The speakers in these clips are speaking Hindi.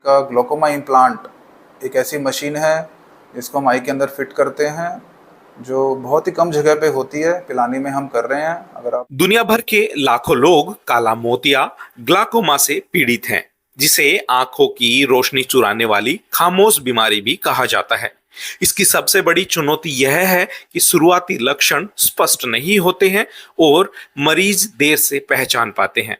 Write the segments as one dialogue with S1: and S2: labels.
S1: का ग्लोकोमा इम्प्लांट एक ऐसी मशीन है जिसको हम आई के अंदर फिट करते हैं, जो बहुत ही कम जगह पे होती है। पिलानी में हम कर रहे हैं। अगर आप
S2: दुनिया भर के लाखों लोग काला मोतिया ग्लाकोमा से पीड़ित हैं, जिसे आंखों की रोशनी चुराने वाली खामोश बीमारी भी कहा जाता है। इसकी सबसे बड़ी चुनौती यह है कि शुरुआती लक्षण स्पष्ट नहीं होते हैं और मरीज देर से पहचान पाते हैं।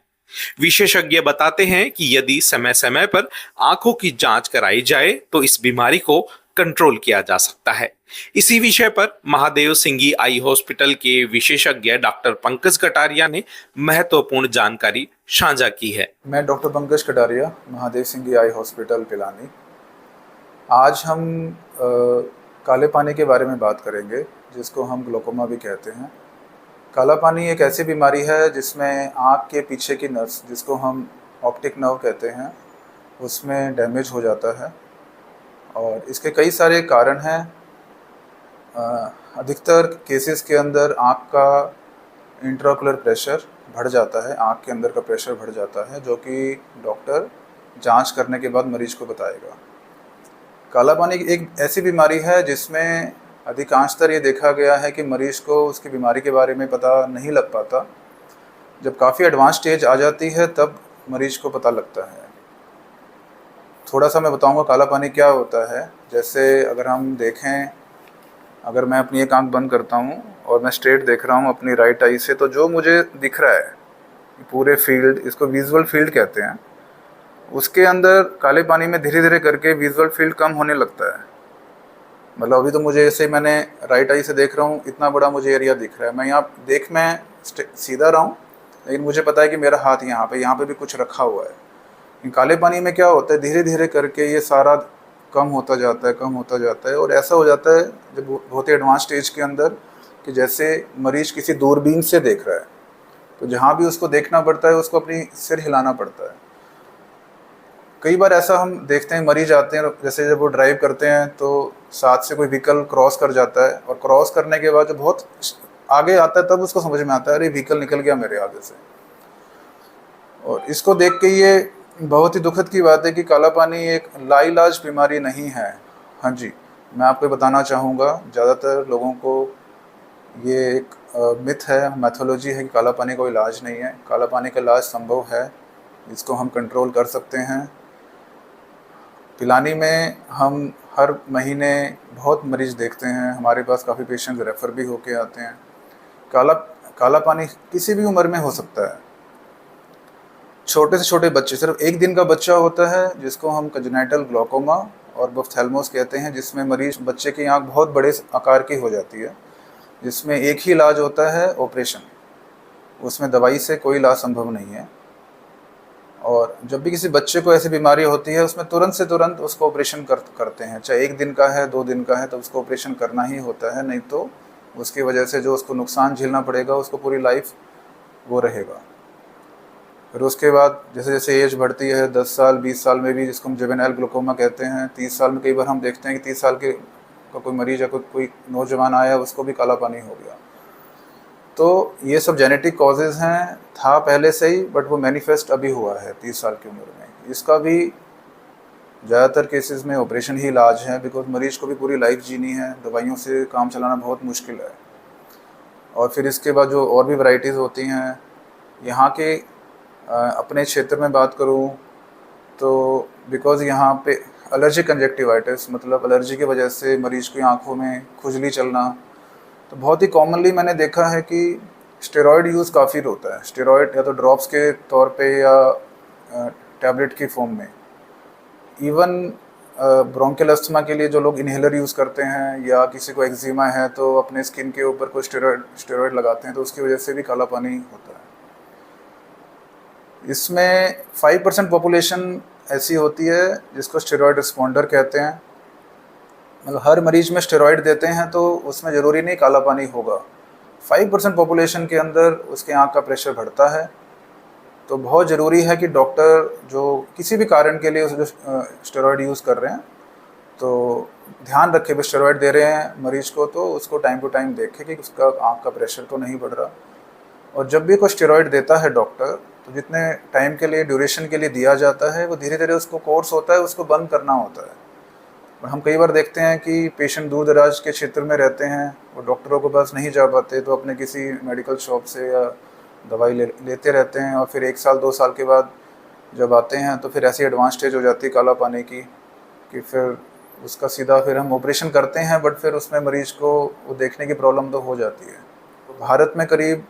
S2: विशेषज्ञ बताते हैं कि यदि समय समय पर आंखों की जांच कराई जाए तो इस बीमारी को कंट्रोल किया जा सकता है। इसी विषय पर महादेव सिंगी आई हॉस्पिटल के विशेषज्ञ डॉक्टर पंकज कटारिया ने महत्वपूर्ण जानकारी साझा की है।
S1: मैं doctor Pankaj Kataria, Mahadev Singh eye hospital Pilani. आज हम काले पानी के बारे में बात करेंगे, जिसको हम ग्लोकोमा भी कहते हैं। काला पानी एक ऐसी बीमारी है जिसमें आँख के पीछे की नस, जिसको हम ऑप्टिक नर्व कहते हैं, उसमें डैमेज हो जाता है और इसके कई सारे कारण हैं। अधिकतर केसेस के अंदर आँख का इंट्राओकुलर प्रेशर बढ़ जाता है, आँख के अंदर का प्रेशर बढ़ जाता है, जो कि डॉक्टर जांच करने के बाद मरीज को बताएगा। काला पानी एक ऐसी बीमारी है जिसमें अधिकांशतर ये देखा गया है कि मरीज को उसकी बीमारी के बारे में पता नहीं लग पाता। जब काफ़ी एडवांस स्टेज आ जाती है तब मरीज को पता लगता है। थोड़ा सा मैं बताऊंगा काला पानी क्या होता है। जैसे अगर हम देखें, अगर मैं अपनी एक आंख बंद करता हूँ और मैं स्ट्रेट देख रहा हूँ अपनी राइट आई से, तो जो मुझे दिख रहा है पूरे फील्ड, इसको विजुअल फील्ड कहते हैं, उसके अंदर काले पानी में धीरे धीरे करके विजुअल फील्ड कम होने लगता है। मतलब अभी तो मुझे ऐसे मैंने राइट आई से देख रहा हूँ, इतना बड़ा मुझे एरिया दिख रहा है। मैं यहाँ मैं सीधा रहा हूँ, लेकिन मुझे पता है कि मेरा हाथ यहाँ पे भी कुछ रखा हुआ है। काले पानी में क्या होता है, धीरे धीरे करके ये सारा कम होता जाता है, कम होता जाता है। और ऐसा हो जाता है जब बहुत ही एडवांस स्टेज के अंदर कि जैसे मरीज किसी दूरबीन से देख रहा है, तो जहाँ भी उसको देखना पड़ता है उसको अपनी सिर हिलाना पड़ता है। कई बार ऐसा हम देखते हैं, मरीज आते हैं, जैसे जब वो ड्राइव करते हैं तो साथ से कोई व्हीकल क्रॉस कर जाता है, और क्रॉस करने के बाद जब बहुत आगे आता है तब उसको समझ में आता है अरे व्हीकल निकल गया मेरे आगे से। और इसको देख के ये बहुत ही दुखद की बात है कि काला पानी एक लाइलाज बीमारी नहीं है। हाँ जी, मैं आपको बताना चाहूँगा, ज़्यादातर लोगों को ये एक मिथ है, मैथोलॉजी है कि काला पानी कोई इलाज नहीं है। काला पानी का इलाज संभव है, इसको हम कंट्रोल कर सकते हैं। पिलानी में हम हर महीने बहुत मरीज़ देखते हैं, हमारे पास काफ़ी पेशेंट्स रेफ़र भी होके आते हैं। काला पानी किसी भी उम्र में हो सकता है। छोटे से छोटे बच्चे, सिर्फ 1 दिन का बच्चा होता है जिसको हम कंजेनिटल ग्लोकोमा और बफ्थेल्मोस कहते हैं, जिसमें बच्चे की आँख बहुत बड़े आकार की हो जाती है, जिसमें एक ही इलाज होता है, ऑपरेशन। उसमें दवाई से कोई इलाज संभव नहीं है। और जब भी किसी बच्चे को ऐसी बीमारी होती है, उसमें तुरंत से तुरंत उसको ऑपरेशन करते हैं। चाहे 1 दिन का है, 2 दिन का है, तो उसको ऑपरेशन करना ही होता है, नहीं तो उसकी वजह से जो उसको नुकसान झेलना पड़ेगा उसको पूरी लाइफ वो रहेगा। फिर उसके बाद जैसे जैसे एज बढ़ती है, 10 साल 20 साल में भी, जिसको हम जुवेनाइल ग्लूकोमा कहते हैं, 30 साल में कई बार हम देखते हैं कि 30 साल के का कोई मरीज या कोई नौजवान आया, उसको भी काला पानी हो गया। तो ये सब जेनेटिक कॉजेज़ हैं, था पहले से ही, बट वो मैनिफेस्ट अभी हुआ है 30 साल की उम्र में। इसका भी ज़्यादातर केसेस में ऑपरेशन ही इलाज है, बिकॉज मरीज को भी पूरी लाइफ जीनी है, दवाइयों से काम चलाना बहुत मुश्किल है। और फिर इसके बाद जो और भी वैरायटीज़ होती हैं, यहाँ के अपने क्षेत्र में बात करूँ तो बिकॉज़ यहाँ पे एलर्जिक कंजक्टिवाइटिस, मतलब एलर्जी की वजह से मरीज़ की आँखों में खुजली चलना, तो बहुत ही कॉमनली मैंने देखा है कि स्टेरॉयड यूज़ काफ़ी होता है। स्टेरॉयड या तो ड्रॉप्स के तौर पे या टैबलेट की फॉर्म में। इवन ब्रोंकियल अस्थमा के लिए जो लोग इन्हेलर यूज़ करते हैं, या किसी को एक्जिमा है तो अपने स्किन के ऊपर कोई स्टेरॉयड लगाते हैं, तो उसकी वजह से भी काला पानी होता है। इसमें 5% पॉपुलेशन ऐसी होती है जिसको स्टेरॉयड रिस्पॉन्डर कहते हैं। मतलब हर मरीज में स्टेरॉयड देते हैं तो उसमें ज़रूरी नहीं काला पानी होगा। 5% पॉपुलेशन के अंदर उसके आँख का प्रेशर बढ़ता है। तो बहुत ज़रूरी है कि डॉक्टर जो किसी भी कारण के लिए जो स्टेरॉयड यूज़ कर रहे हैं, तो ध्यान रखें, भी स्टेरॉयड दे रहे हैं मरीज को तो उसको टाइम टू टाइम देखें कि उसका आँख का प्रेशर तो नहीं बढ़ रहा। और जब भी कोई स्टेरॉयड देता है डॉक्टर, तो जितने टाइम के लिए, ड्यूरेशन के लिए दिया जाता है, वो धीरे धीरे उसको कोर्स होता है, उसको बंद करना होता है। और हम कई बार देखते हैं कि पेशेंट दूर दराज के क्षेत्र में रहते हैं, वो डॉक्टरों के पास नहीं जा पाते, तो अपने किसी मेडिकल शॉप से या दवाई लेते रहते हैं, और फिर 1 साल 2 साल के बाद जब आते हैं तो फिर ऐसी एडवांस स्टेज हो जाती है काला पानी की कि फिर उसका सीधा फिर हम ऑपरेशन करते हैं, बट फिर उसमें मरीज को वो देखने की प्रॉब्लम तो हो जाती है। तो भारत में करीब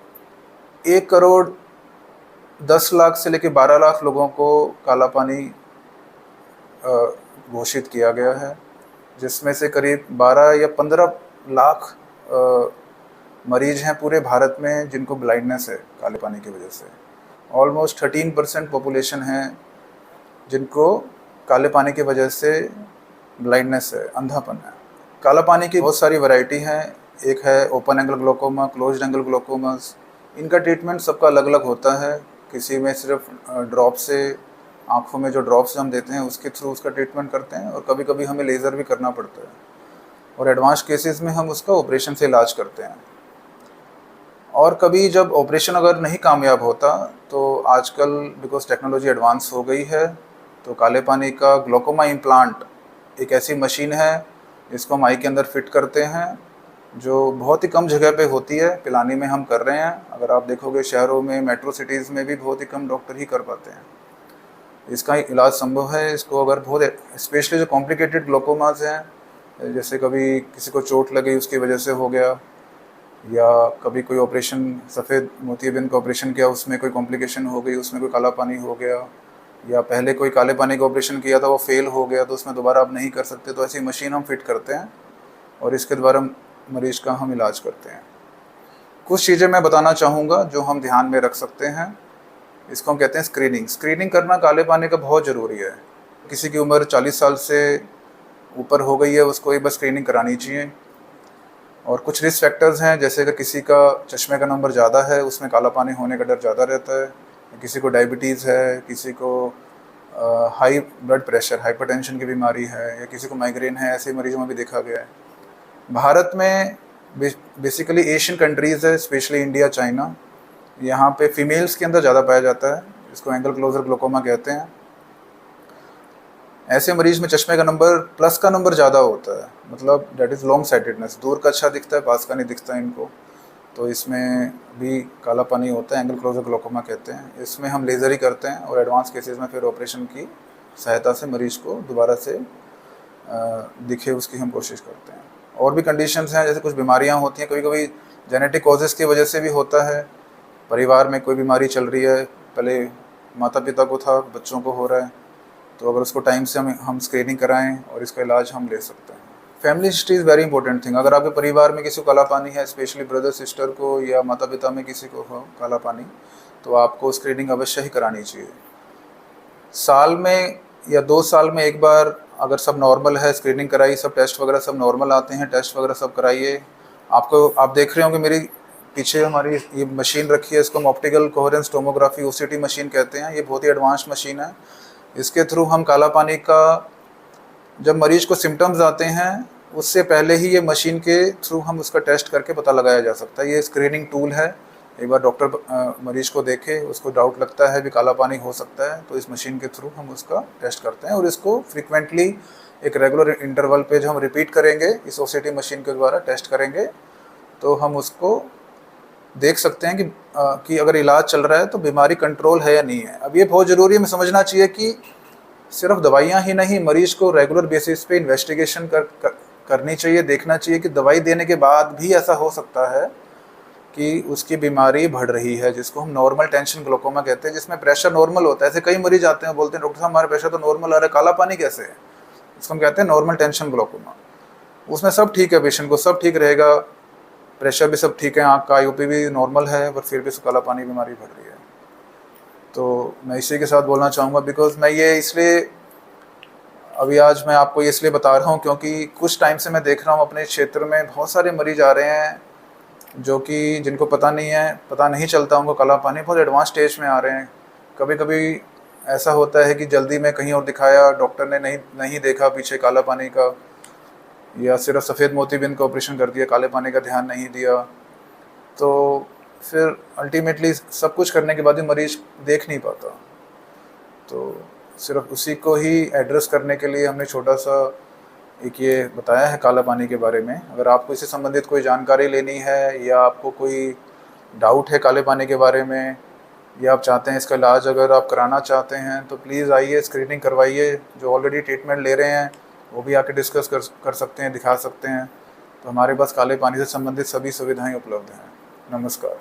S1: 1 करोड़ 10 लाख से लेकर 12 लाख लोगों को काला पानी घोषित किया गया है, जिसमें से करीब 12 या 15 लाख मरीज हैं पूरे भारत में जिनको ब्लाइंडनेस है काले पानी की वजह से। ऑलमोस्ट 13% पॉपुलेशन है जिनको काले पानी की वजह से ब्लाइंडनेस है, अंधापन है। काला पानी की बहुत सारी वैरायटी हैं। एक है open angle glaucoma, closed angle glaucomas. इनका ट्रीटमेंट सबका अलग अलग होता है। किसी में सिर्फ ड्रॉप से, आँखों में जो ड्रॉप्स हम देते हैं उसके थ्रू उसका ट्रीटमेंट करते हैं, और कभी कभी हमें लेज़र भी करना पड़ता है, और एडवांस केसेस में हम उसका ऑपरेशन से इलाज करते हैं। और कभी जब ऑपरेशन अगर नहीं कामयाब होता तो आजकल बिकॉज टेक्नोलॉजी एडवांस हो गई है, तो काले पानी का ग्लोकोमा इम्प्लांट एक ऐसी मशीन है जिसको हम आई के अंदर फिट करते हैं, जो बहुत ही कम जगह पे होती है। पिलानी में हम कर रहे हैं। अगर आप देखोगे शहरों में, मेट्रो सिटीज़ में भी बहुत ही कम डॉक्टर ही कर पाते हैं। इसका इलाज संभव है। इसको अगर बहुत स्पेशली जो कॉम्प्लिकेटेड ग्लोकोमास हैं, जैसे कभी किसी को चोट लगी उसकी वजह से हो गया, या कभी कोई ऑपरेशन, सफ़ेद मोतियाबिंद का ऑपरेशन किया, उसमें कोई कॉम्प्लिकेशन हो गई, उसमें कोई काला पानी हो गया, या पहले कोई काले पानी का ऑपरेशन किया था वो फेल हो गया तो उसमें दोबारा आप नहीं कर सकते, तो ऐसी मशीन हम फिट करते हैं और इसके द्वारा मरीज़ का हम इलाज करते हैं। कुछ चीज़ें मैं बताना चाहूँगा जो हम ध्यान में रख सकते हैं। इसको हम कहते हैं स्क्रीनिंग। स्क्रीनिंग करना काले पानी का बहुत ज़रूरी है। किसी की उम्र 40 साल से ऊपर हो गई है, उसको एक बार स्क्रीनिंग करानी चाहिए। और कुछ रिस्क फैक्टर्स हैं, जैसे अगर किसी का चश्मे का नंबर ज़्यादा है, उसमें काला पानी होने का डर ज़्यादा रहता है। किसी को डायबिटीज़ है, किसी को हाई ब्लड प्रेशर, हाइपरटेंशन की बीमारी है, या किसी को माइग्रेन है, ऐसे मरीजों में भी देखा गया है। भारत में बेसिकली एशियन कंट्रीज़ है, स्पेशली इंडिया, चाइना, यहाँ पे फीमेल्स के अंदर ज़्यादा पाया जाता है। इसको एंगल क्लोजर ग्लोकोमा कहते हैं। ऐसे मरीज में चश्मे का नंबर, प्लस का नंबर ज़्यादा होता है, मतलब डेट इज़ लॉन्ग साइटेडनेस, दूर का अच्छा दिखता है, पास का नहीं दिखता इनको, तो इसमें भी काला पानी होता है। एंगल क्लोजर ग्लोकोमा कहते हैं। इसमें हम लेज़र ही करते हैं, और एडवांस केसेस में फिर ऑपरेशन की सहायता से मरीज़ को दोबारा से दिखे उसकी हम कोशिश करते हैं। और भी कंडीशंस हैं, जैसे कुछ बीमारियां होती हैं, कभी कभी जेनेटिक कॉजेज़ की वजह से भी होता है। परिवार में कोई बीमारी चल रही है, पहले माता पिता को था, बच्चों को हो रहा है, तो अगर उसको टाइम से हम स्क्रीनिंग कराएं और इसका इलाज हम ले सकते हैं। Family history is very important thing. अगर आपके परिवार में किसी को काला पानी है, स्पेशली ब्रदर सिस्टर को या माता पिता में किसी को हो काला पानी, तो आपको स्क्रीनिंग अवश्य ही करानी चाहिए। साल में या 2 साल में एक बार अगर सब नॉर्मल है, स्क्रीनिंग कराई, सब टेस्ट वगैरह सब नॉर्मल आते हैं, टेस्ट वगैरह सब कराइए। आप देख रहे होंगे मेरी पीछे हमारी ये मशीन रखी है, इसको हम optical coherence tomography OCT machine कहते हैं। ये बहुत ही एडवांस मशीन है। इसके थ्रू हम काला पानी का, जब मरीज को सिम्टम्स आते हैं उससे पहले ही ये मशीन के थ्रू हम उसका टेस्ट करके पता लगाया जा सकता है। ये स्क्रीनिंग टूल है। एक बार डॉक्टर मरीज को देखे, उसको डाउट लगता है भी काला पानी हो सकता है, तो इस मशीन के थ्रू हम उसका टेस्ट करते हैं, और इसको फ्रीक्वेंटली एक रेगुलर इंटरवल पे जो हम रिपीट करेंगे, इस ओसीटी मशीन के द्वारा टेस्ट करेंगे, तो हम उसको देख सकते हैं कि अगर इलाज चल रहा है तो बीमारी कंट्रोल है या नहीं है। अब ये बहुत ज़रूरी है, हमें समझना चाहिए कि सिर्फ दवाइयाँ ही नहीं, मरीज को रेगुलर बेसिस पे इन्वेस्टिगेशन करनी चाहिए। देखना चाहिए कि दवाई देने के बाद भी ऐसा हो सकता है कि उसकी बीमारी बढ़ रही है, जिसको हम नॉर्मल टेंशन ग्लोकोमा कहते हैं, जिसमें प्रेशर नॉर्मल होता है। ऐसे कई मरीज आते हैं, बोलते हैं डॉक्टर साहब हमारा प्रेशर तो नॉर्मल आ रहा है, काला पानी कैसे है? इसको हम कहते हैं नॉर्मल टेंशन ग्लोकोमा। उसमें सब ठीक है, पेशेंट को सब ठीक रहेगा, प्रेशर भी सब ठीक है, आँख का आईओपी भी नॉर्मल है, पर फिर भी काला पानी बीमारी बढ़ रही है। तो मैं इसी के साथ बोलना चाहूँगा, बिकॉज मैं ये इसलिए अभी आज मैं आपको ये इसलिए बता रहा हूँ क्योंकि कुछ टाइम से मैं देख रहा हूँ अपने क्षेत्र में बहुत सारे मरीज आ रहे हैं जो कि जिनको पता नहीं चलता उनको काला पानी, बहुत एडवांस स्टेज में आ रहे हैं। कभी कभी ऐसा होता है कि जल्दी में कहीं और दिखाया, डॉक्टर ने नहीं देखा पीछे काला पानी का, या सिर्फ सफ़ेद मोतियाबिंद का ऑपरेशन कर दिया, काले पानी का ध्यान नहीं दिया, तो फिर अल्टीमेटली सब कुछ करने के बाद भी मरीज़ देख नहीं पाता। तो सिर्फ उसी को ही एड्रेस करने के लिए हमने छोटा-सा एक ये बताया है काला पानी के बारे में। अगर आपको इससे संबंधित कोई जानकारी लेनी है या आपको कोई डाउट है काले पानी के बारे में या आप चाहते हैं इसका इलाज अगर आप कराना चाहते हैं तो प्लीज़ आइए, स्क्रीनिंग करवाइए। जो ऑलरेडी ट्रीटमेंट ले रहे हैं वो भी आके डिस्कस कर सकते हैं, दिखा सकते हैं। तो हमारे पास काले पानी से संबंधित सभी सुविधाएँ उपलब्ध हैं। नमस्कार।